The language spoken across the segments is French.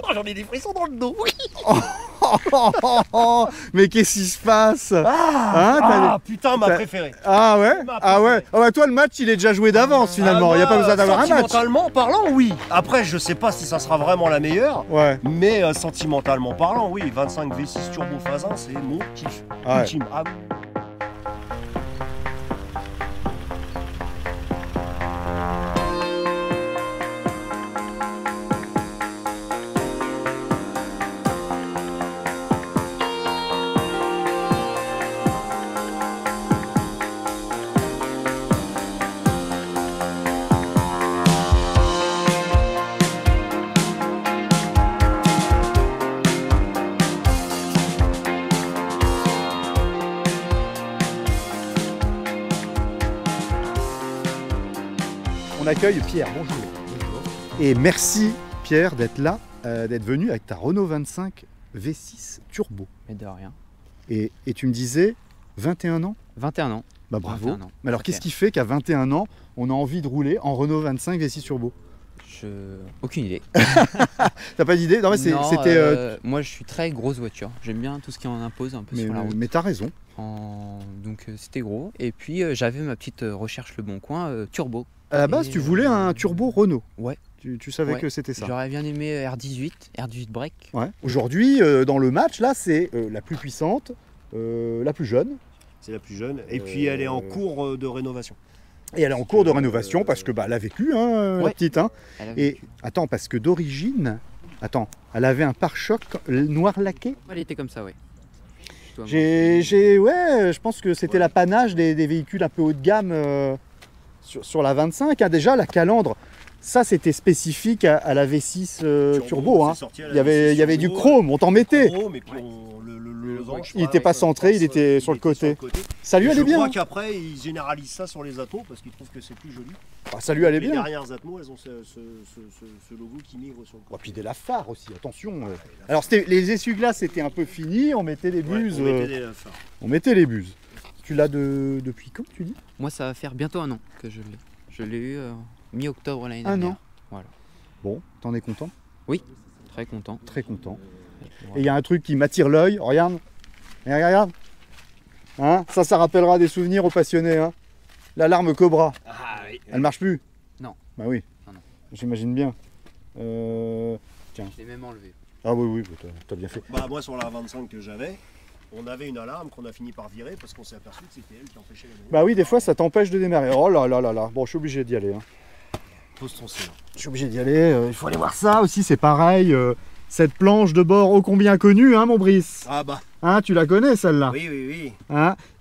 Oh, j'en ai des frissons dans le dos. Mais qu'est-ce qui se passe? Putain, ma préférée. Ah ouais? Ah ouais? Ah bah toi le match il est déjà joué d'avance finalement, il n'y a pas besoin d'avoir un match. Sentimentalement parlant, oui. Après, je sais pas si ça sera vraiment la meilleure. Ouais. Mais sentimentalement parlant, oui, 25 V6 Turbo Phase 1, c'est mon kiff ultime. Ah, On accueille Pierre, bonjour. Et merci Pierre d'être là, d'être venu avec ta Renault 25 V6 Turbo. Mais de rien. Et tu me disais 21 ans? 21 ans. Bah bravo. 21 ans. Mais alors qu'est-ce qui fait qu'à 21 ans, on a envie de rouler en Renault 25 V6 Turbo? Aucune idée. T'as pas d'idée? Non mais c'était... Moi je suis très grosse voiture. J'aime bien tout ce qui en impose un peu sur la route. Mais t'as raison. Donc c'était gros. Et puis j'avais ma petite recherche Le Bon Coin turbo. À la base, tu voulais un turbo Renault. Ouais. Tu savais que c'était ça. J'aurais bien aimé R18 break. Ouais. Aujourd'hui, dans le match, là, c'est la plus puissante, la plus jeune. c'est la plus jeune. Et puis elle est en cours de rénovation. Et elle est en cours de rénovation parce que elle a vécu, la Ouais. petite. Et attends, parce que d'origine, elle avait un pare-choc noir laqué. Elle était comme ça, ouais. Je pense que c'était l'apanage des véhicules un peu haut de gamme sur la 25. Déjà, la calandre, ça c'était spécifique à la V6 Turbo. Il y avait du chrome, on t'en mettait. Il n'était pas centré, il était sur le côté. Ça lui allait bien. Je crois qu'après, ils généralisent ça sur les Atmos parce qu'ils trouvent que c'est plus joli. Ça lui allait Les bien. dernières Atmos, elles ont ce logo qui migre sur le côté. Et puis des lafards aussi, attention. Alors les essuie-glaces c'était un peu fini, on mettait les buses. On mettait les buses. Tu l'as depuis quand tu dis? Moi ça va faire bientôt 1 an que je l'ai. Je l'ai eu mi-octobre l'année Un dernière. an. Voilà. Bon, t'en es content? Oui, très content. Très content. Voilà. Et il y a un truc qui m'attire l'œil, regarde. Regarde. Ça rappellera des souvenirs aux passionnés. L'alarme Cobra. Ah oui. Elle marche plus? Non. Bah oui. Non. J'imagine bien. Je l'ai même enlevé. Ah oui, t'as bien fait. Bah moi sur la 25 que j'avais, on avait une alarme qu'on a fini par virer parce qu'on s'est aperçu que c'était elle qui empêchait la lumière. Bah oui, des fois ça t'empêche de démarrer. Oh là là là là. Bon, je suis obligé d'y aller. Pose ton C. Je suis obligé d'y aller. Il faut aller voir ça aussi, c'est pareil. Cette planche de bord ô combien connue, mon Brice. Ah bah. Tu la connais celle-là? Oui.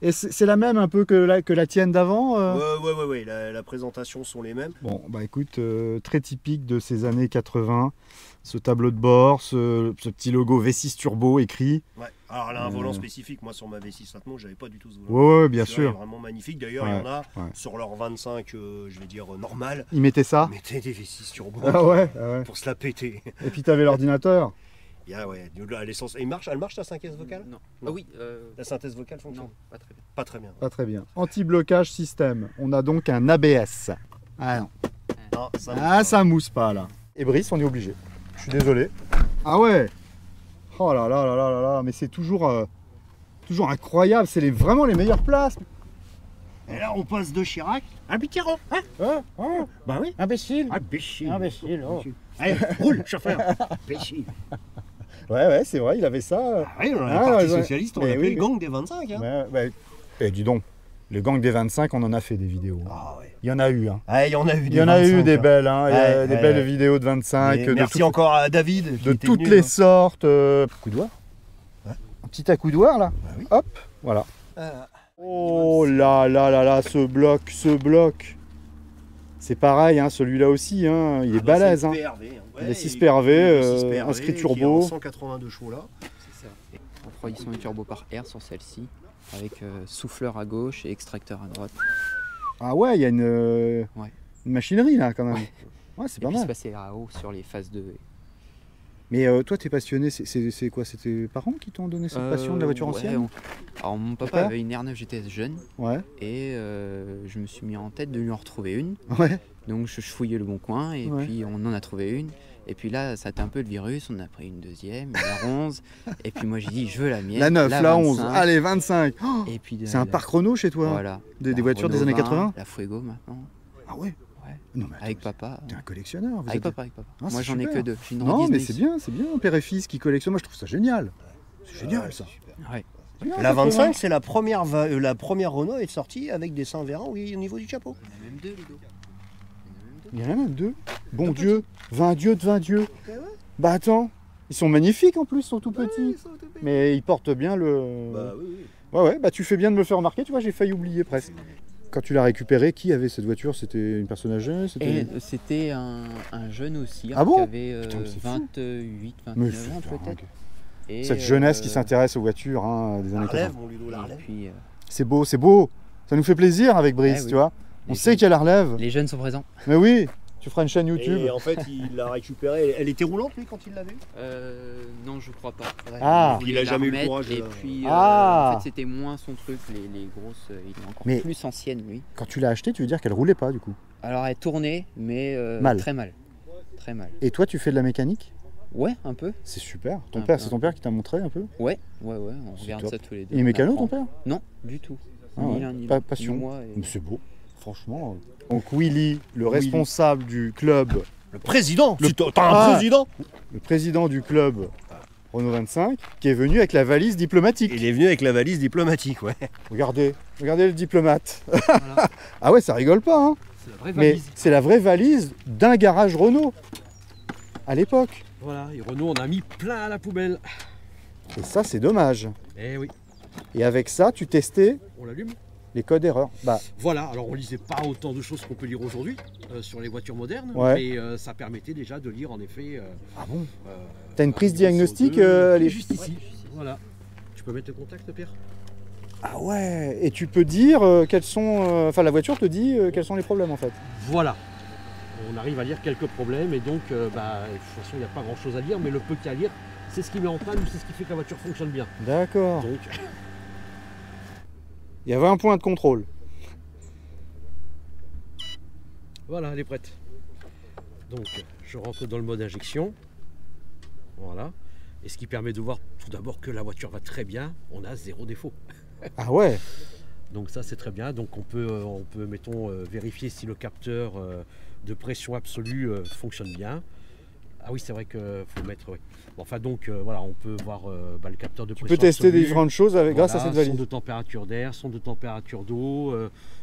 Et c'est la même un peu que la tienne d'avant Ouais. La présentation sont les mêmes. Bon, bah écoute, très typique de ces années 80. Ce tableau de bord, ce petit logo V6 Turbo écrit. Ouais. Alors elle a un volant spécifique. Moi sur ma V6 Atmos, j'avais pas du tout ce volant. Ouais, bien sûr. Il est vraiment magnifique. D'ailleurs, il y en a sur leur 25, je vais dire normal. Ils mettaient ça? Ils mettaient des V6 Turbo pour se la péter. Et puis t'avais l'ordinateur. Ouais, l'essence. Elle marche ta synthèse vocale? Non. Non. Ah oui. La synthèse vocale fonctionne? Non, pas très bien. Pas très bien. Pas très bien. Anti-blocage système. On a donc un ABS. Ah non. Non, Ça mousse pas là. Et Brice, on est obligé. Je suis désolé. Ah ouais. Oh là là là là là là. Mais c'est toujours incroyable. C'est vraiment les meilleures places. Et là, on passe de Chirac à Mitterrand. Bah oui. Imbécile. Imbécile. Oh. Allez, roule, chauffeur. Imbécile. Ouais, c'est vrai, il avait ça. Ah oui, on a le Parti ouais. Socialiste, on Mais l'appelait oui, le gang des 25. Eh, dis donc, le gang des 25, on en a fait des vidéos. Ah ouais. Il y en a eu. Il y en a eu des Il y en a eu 25, des belles, des belles ouais. vidéos de 25. Merci encore à David. De toutes les sortes. Accoudoir. Ouais. Un petit accoudoir là. Bah oui. Hop, voilà. Oh là là là là, ce bloc. C'est pareil, celui-là aussi, il est balèze. Il est 6 PRV, inscrit turbo. 182 chevaux là. C'est ça. Refroidissement et turbo par air sur celle-ci, avec souffleur à gauche et extracteur à droite. Ah ouais, il y a une machinerie là quand même. Ouais, c'est Et pas puis mal. se passer à haut sur les phases 2. Mais toi, t'es passionné, c'est quoi? C'est tes parents qui t'ont donné cette passion de la voiture ancienne? Alors mon papa avait une R9 GTS jeune. Ouais. Et je me suis mis en tête de lui en retrouver une. Ouais. Donc je fouillais le bon coin et puis on en a trouvé une. Et puis là, ça a été un peu le virus, on a pris une deuxième, une R11. Et puis moi j'ai dit, je veux la mienne. La 9, la 11, 25. allez 25. Oh, Et puis c'est un parc Renault chez toi? Voilà. Des voitures des années 80? La Fuego maintenant. Ah ouais? Ouais. Non, mais attends, Avec papa. T'es un collectionneur. Avec papa. Ah, Moi c'est j'en ai super. que 2. J'ai une Non, Red mais Disney. c'est bien, père et fils qui collectionnent. Moi je trouve ça génial. C'est génial ça. Ouais. La 25, c'est la première Renault est sortie avec des seins vérins au niveau du chapeau. Il y en a même 2, Ludo. Il y en a même 2. Bon Dieu, 20 dieux de 20 dieux. Bah attends, ils sont magnifiques en plus, ils sont tout petits. Mais ils portent bien le... Bah oui, oui. Ouais, bah tu fais bien de me le faire remarquer, tu vois, j'ai failli oublier presque. Quand tu l'as récupéré, qui avait cette voiture? C'était une personne âgée? C'était un jeune aussi, Ah bon? qui avait Putain, mais c'est fou. 28, Mais 29 ans peut-être. Et, cette jeunesse qui s'intéresse aux voitures hein, des La années 80. relève, mon Ludo, la Et relève. puis, C'est beau, c'est beau. Ça nous fait plaisir avec Brice, oui. tu vois. On Les sait jeunes. qu'il y a la relève. les jeunes sont présents. Mais oui, tu feras une chaîne YouTube. Et en fait, il l'a récupérée. Elle était roulante, lui, quand il l'avait eu? Non, je crois pas. Ah. Il a jamais eu le la remettre, courage de Et la- puis, Ah. en fait, c'était moins son truc, les grosses. Il est encore Mais- plus ancienne, lui. Quand tu l'as acheté, tu veux dire qu'elle roulait pas du coup. Alors, elle tournait, mais Mal. très mal. Très mal. Et toi, tu fais de la mécanique? Ouais, un peu. C'est super. Ton Un père, peu, c'est ton père qui t'a montré un peu? Ouais, on C'est regarde top. ça tous les deux. Il est on mécano, apprend. ton père? Non, du tout. Ah Ni ouais. l'un, ni Pas l'autre, passion. ni moi, et- Mais c'est beau, franchement. Donc Willy, le responsable du club, Le président. Le- T'as un Ah. président? le président du club Renault 25, qui est venu avec la valise diplomatique. Il est venu avec la valise diplomatique, ouais. Regardez le diplomate. Voilà. Ah ouais, ça rigole pas, hein. C'est la vraie Mais valise. c'est la vraie valise d'un garage Renault à l'époque. Voilà, et Renault, on a mis plein à la poubelle. Et ça, c'est dommage. Eh oui, Et avec ça, tu testais on l'allume. les codes erreurs. Bah, Voilà, alors on lisait pas autant de choses qu'on peut lire aujourd'hui sur les voitures modernes, Ouais. mais ça permettait déjà de lire en effet. ah bon euh, T'as une prise niveau diagnostique, CO2, elle est- juste ici. Voilà. Tu peux mettre le contact, Pierre? Ah ouais. Et tu peux dire quels sont... Enfin, la voiture te dit quels sont les problèmes en fait. Voilà. On arrive à lire quelques problèmes et donc, de toute façon, il n'y a pas grand chose à lire, mais le peu qu'il y a à lire, c'est ce qui met en panne ou c'est ce qui fait que la voiture fonctionne bien. D'accord. Donc, Il y avait un point de contrôle. voilà, elle est prête. Donc, je rentre dans le mode injection. Voilà. Et ce qui permet de voir tout d'abord que la voiture va très bien, on a 0 défaut. Ah ouais. Donc ça c'est très bien. Donc on peut mettons, vérifier si le capteur de pression absolue fonctionne bien. Ah oui, c'est vrai qu'il faut mettre. Ouais. Bon, enfin donc voilà, on peut voir le capteur de Tu pression peux tester absolue. des différentes choses avec, grâce à Voilà, cette valise. Sonde de température d'air, sonde de température d'eau.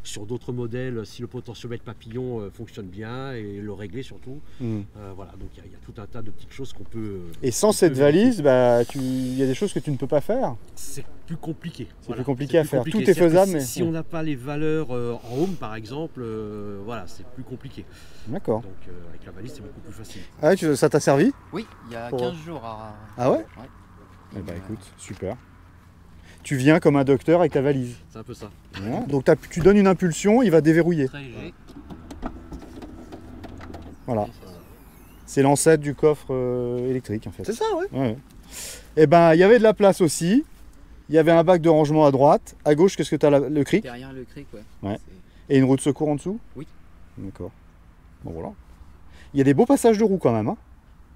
Sur d'autres modèles, si le potentiomètre papillon fonctionne bien et le régler surtout. Hmm. Voilà, donc il y a tout un tas de petites choses qu'on peut. Et sans cette valise, bah, il y a des choses que tu ne peux pas faire. C'est plus compliqué. C'est plus compliqué à faire. Tout est C'est-à-dire que faisable, mais- Si on n'a pas les valeurs en home, par exemple, voilà, c'est plus compliqué. D'accord. Donc avec la valise, c'est beaucoup plus facile. Ah ouais, ça t'a servi? Oui, il y a Pour- 15 jours à. Ah ouais? Eh bah écoute, super. Tu viens comme un docteur avec ta valise. C'est un peu ça. Voilà. Donc tu donnes une impulsion, il va déverrouiller. Très léger. Voilà. C'est l'ancêtre du coffre électrique en fait. C'est ça, ouais. Ouais. Et ben il y avait de la place aussi. Il y avait un bac de rangement à droite. À gauche, qu'est-ce que tu as le cric? Derrière le cric, ouais. Ouais. C'est- Et une roue de secours en dessous? Oui. D'accord. Bon voilà. Il y a des beaux passages de roues quand même. Hein.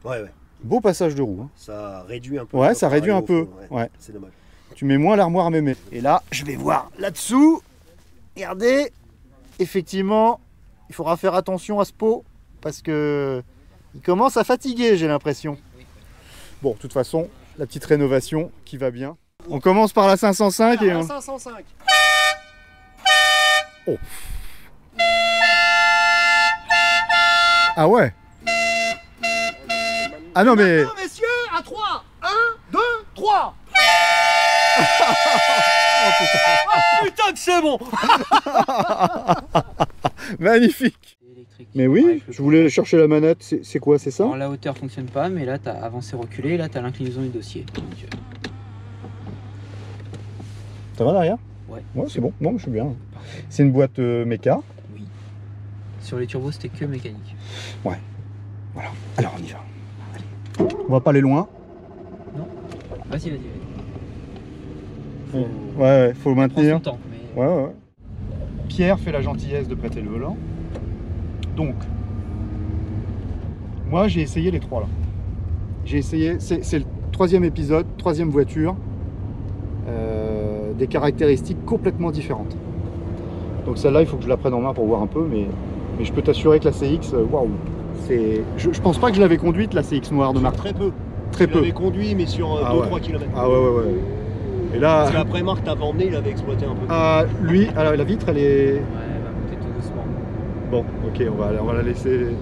Ouais, ouais. Beaux passages de roues. Hein. Ça réduit un peu. Ouais, le ça réduit un travail au peu. fond, Ouais. C'est dommage. Tu mets moins l'armoire à mémé. Et là, je vais voir là-dessous. Regardez. Effectivement, il faudra faire attention à ce pot parce que il commence à fatiguer, j'ai l'impression. Bon, de toute façon, la petite rénovation qui va bien. On commence par la 505 et on... 505. Ah ouais. Ah non mais... Non, messieurs, à 3. 1, 2, 3. Putain que c'est bon. Magnifique. électrique. Mais oui, Avec le je voulais contact. chercher la manette. C'est quoi, c'est ça? Alors la hauteur fonctionne pas, mais là tu as avancé reculé, là tu as l'inclinaison du dossier. Donc, Ça va derrière? ouais. Ouais, c'est bon. Non, mais je suis bien. Parfait. C'est une boîte méca. Oui. Sur les turbos c'était que mécanique. Voilà. Alors on y va. On va pas aller loin. Vas-y, vas-y. Ouais, faut Prends maintenir. son temps. Mais... Ouais. Pierre fait la gentillesse de prêter le volant. Donc, moi j'ai essayé les trois là. J'ai essayé, c'est le 3e épisode, 3e voiture, des caractéristiques complètement différentes. Donc celle-là, il faut que je la prenne en main pour voir un peu, mais je peux t'assurer que la CX, waouh, c'est. Je pense pas que je l'avais conduite la CX noire de marque. Très peu. Très Je peu. l'avais conduit, mais sur 2-3 km. Ah ouais. Et là. Parce qu'après Marc t'avait emmené, il avait exploité un peu. Ah, lui, alors la vitre, elle est. Ouais, elle va monter tout doucement. Bon, ok, on va la laisser. Ouais.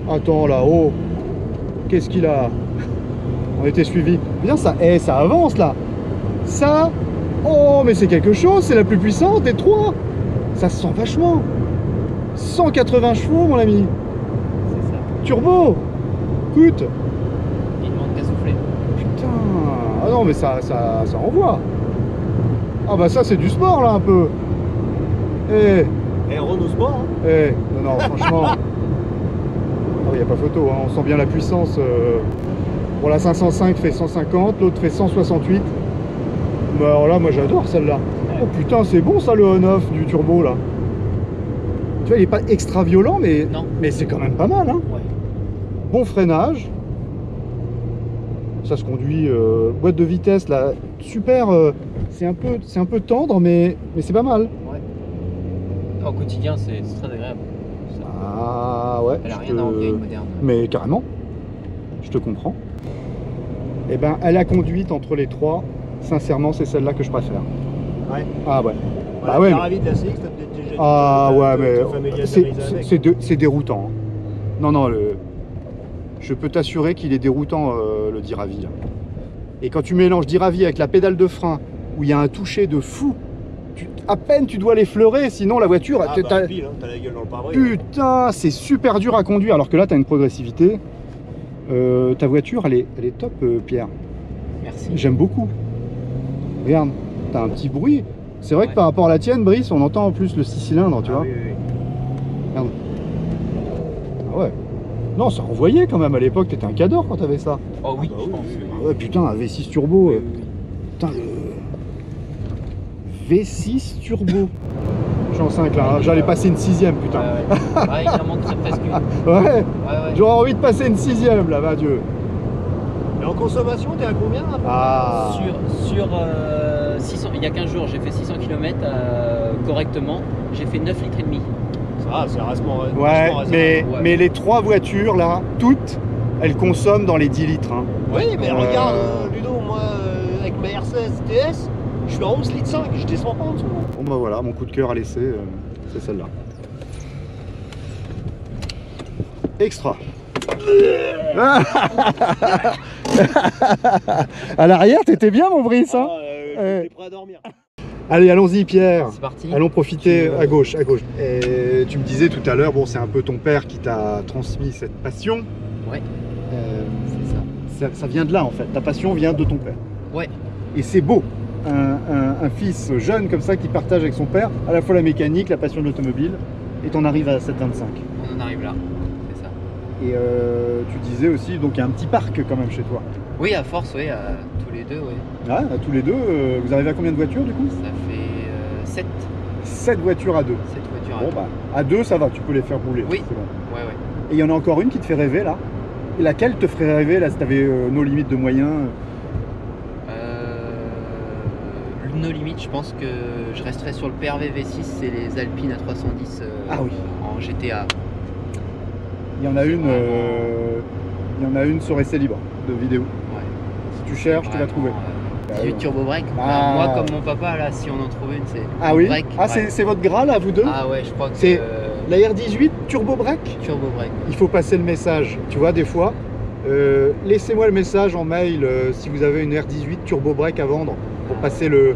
Attends là, oh, qu'est-ce qu'il a? On était suivis. Bien ça, ça avance là. Ça, oh mais c'est quelque chose, c'est la plus puissante des trois. Ça se sent vachement. 180 chevaux mon ami. C'est ça. Turbo. Écoute. Il manque qu'à souffler. Putain. Ah non mais ça envoie. Ah bah ça c'est du sport là un peu. Et Renault Sport. Hein. Non franchement. Il n'y a pas photo, hein. On sent bien la puissance. Bon, la 505 fait 150, l'autre fait 168. Bah, alors là, moi j'adore celle-là. Oh putain, c'est bon ça le on-off du turbo là. Tu vois, il n'est pas extra violent, mais c'est quand même pas mal. Hein. Ouais. Bon freinage. Ça se conduit. Boîte de vitesse là, super. C'est un peu tendre, mais c'est pas mal. Ouais. Au quotidien, c'est très agréable. Ah ouais. Elle a rien à envier une moderne. Mais carrément, je te comprends. Et ben, elle a conduite entre les trois. Sincèrement, c'est celle-là que je préfère. Ouais. Ah ouais. Voilà, Bah ouais. Ravi de la CX, t'as peut-être déjà dit. Ah ouais, mais mais c'est déroutant. Hein. Non, je peux t'assurer qu'il est déroutant le Diravi. Là. Et quand tu mélanges Diravi avec la pédale de frein, où il y a un toucher de fou. À peine tu dois l'effleurer, sinon la voiture... Ah bah, pile, hein, t'as la gueule dans le pare-brise. Putain, c'est super dur à conduire, alors que là, tu as une progressivité. Ta voiture, elle est top, Pierre. Merci. J'aime beaucoup. Regarde, tu as un petit bruit. C'est vrai que par rapport à la tienne, Brice, on entend en plus le 6 cylindres, tu vois. Oui. Regarde. Ah ouais. Non, ça envoyait quand même à l'époque, t'étais un cador quand t'avais ça. Oh oui, Ah bah je pense. Ah ouais, putain, un V6 turbo. Oui. Putain, V6 turbo. Je suis en 5 là, hein. J'allais passer une 6ème, putain. Ouais, il en manquerait presque une. Ouais, Ouais. j'aurais envie de passer une 6ème là, va Dieu. Et en consommation, t'es à combien là? Ah. Sur 600, il y a 15 jours, j'ai fait 600 km correctement. J'ai fait 9 litres et demi. Ça va, c'est vachement Ouais, raisonnable. mais les trois voitures là, toutes, elles consomment dans les 10 litres. Hein. Oui, mais regarde, Ludo, moi, avec ma R16 TS, je suis à 11 litres 5, je descends pas en dessous. Bon bah voilà, mon coup de cœur à laisser, c'est celle-là. Extra. À l'arrière, t'étais bien mon Brice, hein. J'étais prêt à dormir. Allez, allons-y Pierre. C'est parti. Allons profiter à gauche, à gauche. Et tu me disais tout à l'heure, bon c'est un peu ton père qui t'a transmis cette passion. Ouais, c'est ça. Ça vient de là en fait, ta passion vient de ton père. Ouais. Et c'est beau, un fils jeune comme ça qui partage avec son père à la fois la mécanique, la passion de l'automobile, et t'en arrives à 725. On en arrive là, c'est ça. Et tu disais aussi, donc il y a un petit parc quand même chez toi. Oui, à force, oui, tous les deux, oui. Ah, à tous les deux, vous arrivez à combien de voitures du coup? Ça fait 7. 7 voitures à deux. 7 voitures. Bon bah, à deux ça va, tu peux les faire rouler. Oui. C'est bon. Ouais. Et il y en a encore une qui te fait rêver là. Et laquelle te ferait rêver là si t'avais nos limites de moyens? Nos limites, je pense que je resterai sur le PRV V6, c'est les Alpine A310 Ah oui. en GTA. Il y en a une sur essai libre de vidéo. Ouais. Si tu cherches, tu vas trouver. 18 turbo break. Ah. Moi, comme mon papa, là, si on en trouve une, c'est Ah oui. break. Ah ouais. c'est votre Graal à vous deux? Ah ouais, je crois que C'est la R18 turbo break. turbo break. Il faut passer le message. Tu vois, des fois, laissez-moi le message en mail si vous avez une R18 turbo break à vendre pour passer le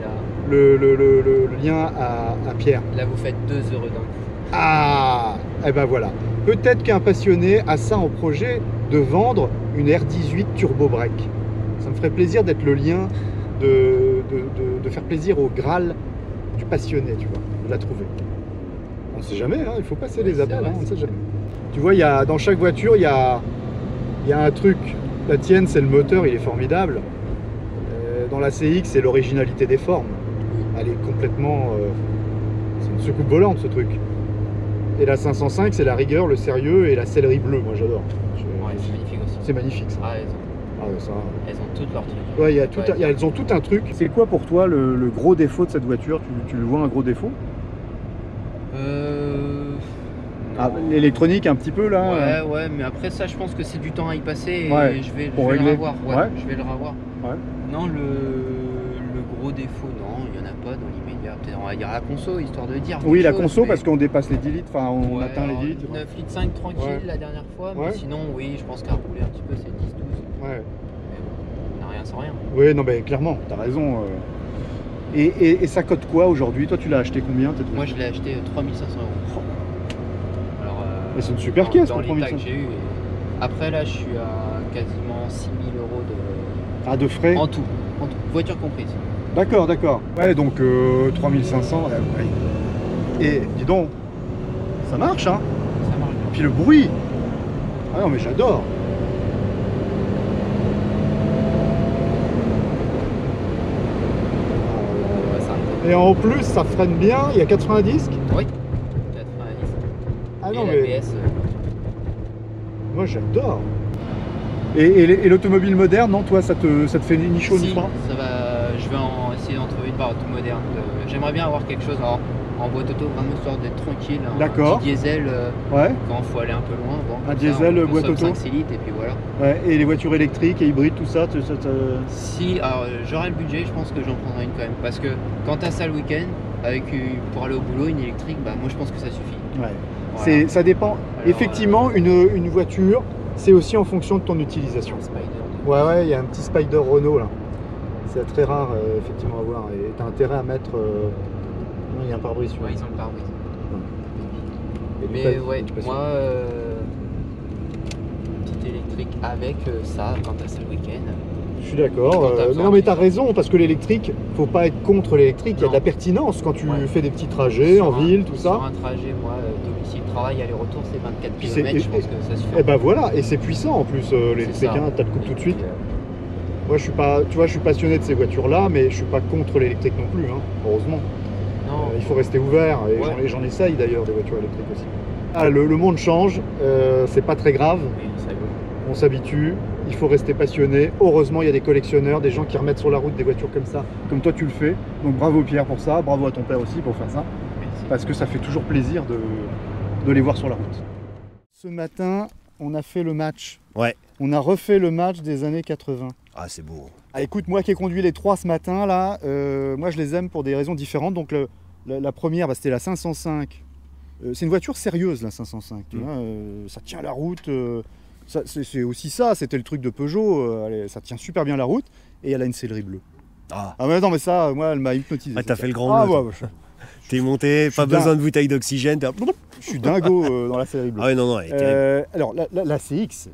lien à Pierre. Là, vous faites 2 euros d'un coup. Ah, et ben voilà. Peut-être qu'un passionné a ça en projet de vendre une R18 turbo break. Ça me ferait plaisir d'être le lien, de faire plaisir au Graal du passionné, tu vois, de la trouver. On ne sait jamais, hein, il faut passer les appels, hein, on ne sait jamais. Tu vois, dans chaque voiture, il y a un truc. La tienne, c'est le moteur, il est formidable. Dans la CX, c'est l'originalité des formes. Elle est complètement... c'est une soucoupe volante, ce truc. Et la 505, c'est la rigueur, le sérieux et la céleri bleue. Moi, j'adore. Ouais, c'est magnifique aussi. C'est magnifique, ça. Ah, Ça... elles ont toutes leurs trucs. Ouais, elles ont tout un truc. C'est quoi pour toi le gros défaut de cette voiture? Tu le vois un gros défaut? L'électronique un petit peu là. Ouais, mais après ça, je pense que c'est du temps à y passer et je vais le revoir. Je vais le revoir. Non, le gros défaut, non, il n'y en a pas dans l'immédiat. Peut-être on va dire la conso, histoire de dire. Oui, la conso, parce qu'on dépasse les 10 litres, enfin on atteint les 10 litres. 9 litres 5 tranquille la dernière fois, mais sinon, oui, je pense qu'à rouler un petit peu, c'est 10-12. Ouais. Mais bon, on n'a rien sans rien. Oui, non, mais clairement, t'as raison. Et ça cote quoi aujourd'hui? Toi, tu l'as acheté combien? Moi, je l'ai acheté 3500 €. Et c'est une super caisse pour 3500 €. Après, là, je suis à quasiment 6000 € de frais en tout, voiture comprise. D'accord. Ouais, donc 3500. Et dis donc, ça marche, hein? Ça marche bien. Puis le bruit. Ah non, mais j'adore. Et en plus, ça freine bien. Il y a 80 disques. Oui, 90. Ah non, et mais l'ABS. moi j'adore. Et l'automobile moderne, non, toi, ça te fait ni chaud ni froid? Ça va. Je vais essayer d'en trouver une par auto moderne. J'aimerais bien avoir quelque chose en boîte auto, vraiment histoire d'être tranquille. D'accord. Un petit diesel quand il faut aller un peu loin. Bon, un diesel boîte auto. 5-6 litres et puis voilà. Ouais, et les voitures électriques et hybrides, tout ça, Si, alors j'aurais le budget, je pense que j'en prendrai une quand même. Parce que quand t'as ça le week-end, pour aller au boulot, une électrique, bah moi je pense que ça suffit. Ouais. Voilà. Ça dépend. Alors, effectivement, une voiture, c'est aussi en fonction de ton utilisation. Ouais, il y a un petit Spider Renault là. C'est très rare effectivement à voir. Et t'as intérêt à mettre. Non, il y a un pare-brise. Ouais, ils ont le pare-brise. Mais ouais, moi, petite électrique avec ça, quand t'as ça le week-end. Je suis d'accord. Non, mais t'as raison, parce que l'électrique, faut pas être contre l'électrique. Il y a de la pertinence quand tu fais des petits trajets en ville, tout ça. Sur un trajet, moi, domicile-travail, aller-retour, c'est 24 km. Je pense que ça suffit. Et ben voilà, et c'est puissant en plus, l'électrique. T'as le coup tout de suite. Moi, je suis pas, tu vois, je suis passionné de ces voitures-là, mais je suis pas contre l'électrique non plus, hein, heureusement. Non, il faut rester ouvert, et j'en essaye d'ailleurs des voitures électriques aussi. Ah, le monde change, c'est pas très grave. Oui, ça on s'habitue, il faut rester passionné. Heureusement, il y a des collectionneurs, des gens qui remettent sur la route des voitures comme ça, comme toi tu le fais. Donc bravo Pierre pour ça, bravo à ton père aussi pour faire ça. Merci. Parce que ça fait toujours plaisir de les voir sur la route. Ce matin, on a fait le match. Ouais. On a refait le match des années 80. Ah, c'est beau. Ah, écoute, moi qui ai conduit les 3 ce matin, là, moi je les aime pour des raisons différentes. Donc la première, c'était la 505. C'est une voiture sérieuse, la 505. Tu vois, ça tient la route. C'est aussi ça, c'était le truc de Peugeot. Ça tient super bien la route. Et elle a une sellerie bleue. Ah mais non, mais ça, moi, elle m'a hypnotisé. Ah, t'as fait le grand bleu. Ouais, t'es monté, pas besoin de bouteille d'oxygène. Je suis dingo dans la sellerie bleue. Ah ouais, non, elle est terrible. Alors, la CX,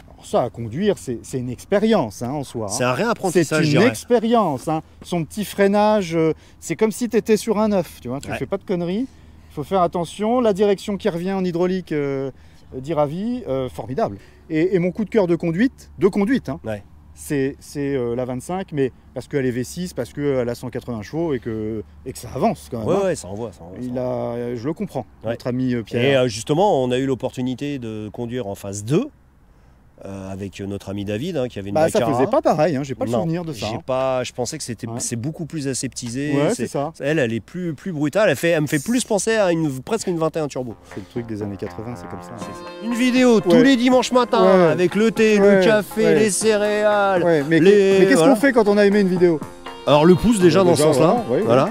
alors ça à conduire, c'est une expérience en soi. C'est un réapprentissage, c'est une expérience. Son petit freinage, c'est comme si tu étais sur un œuf. Tu vois, tu fais pas de conneries. Il faut faire attention. La direction qui revient en hydraulique, d'Iravi, formidable. Et mon coup de cœur de conduite, c'est la 25, mais parce qu'elle est V6, parce qu'elle a 180 chevaux et que ça avance quand même. Ouais, ça envoie. Je le comprends, notre ami Pierre. Et justement, on a eu l'opportunité de conduire en phase 2 avec notre ami David qui avait une Baccara. Ça faisait pas pareil, j'ai pas le souvenir de ça. Je pensais que c'est beaucoup plus aseptisé. Ouais, c'est ça. Elle est plus brutale. Elle me fait plus penser à presque une 21 turbo. C'est le truc des années 80, c'est comme ça. Une vidéo tous les dimanches matins avec le thé, le café, les céréales. Mais qu'est-ce qu'on fait quand on a aimé une vidéo? Alors le pouce déjà dans ce sens-là. Voilà.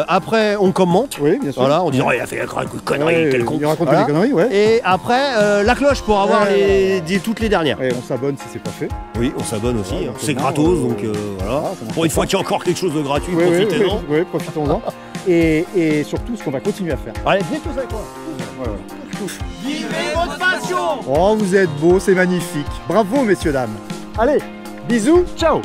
Après on commente. Oui, bien sûr. Voilà, on dit il a fait une connerie, quel con. Il raconte des conneries, Et après la cloche pour avoir toutes les dernières. Et on s'abonne si c'est pas fait. Oui, on s'abonne aussi. C'est gratos, donc voilà. Pour une fois qu'il y a encore quelque chose de gratuit, profitez-en. Oui, profitons-en. Et surtout, ce qu'on va continuer à faire. Allez, viens tous avec moi. Vivez votre passion! Oh, vous êtes beaux, c'est magnifique. Bravo, messieurs, dames. Allez, bisous, ciao!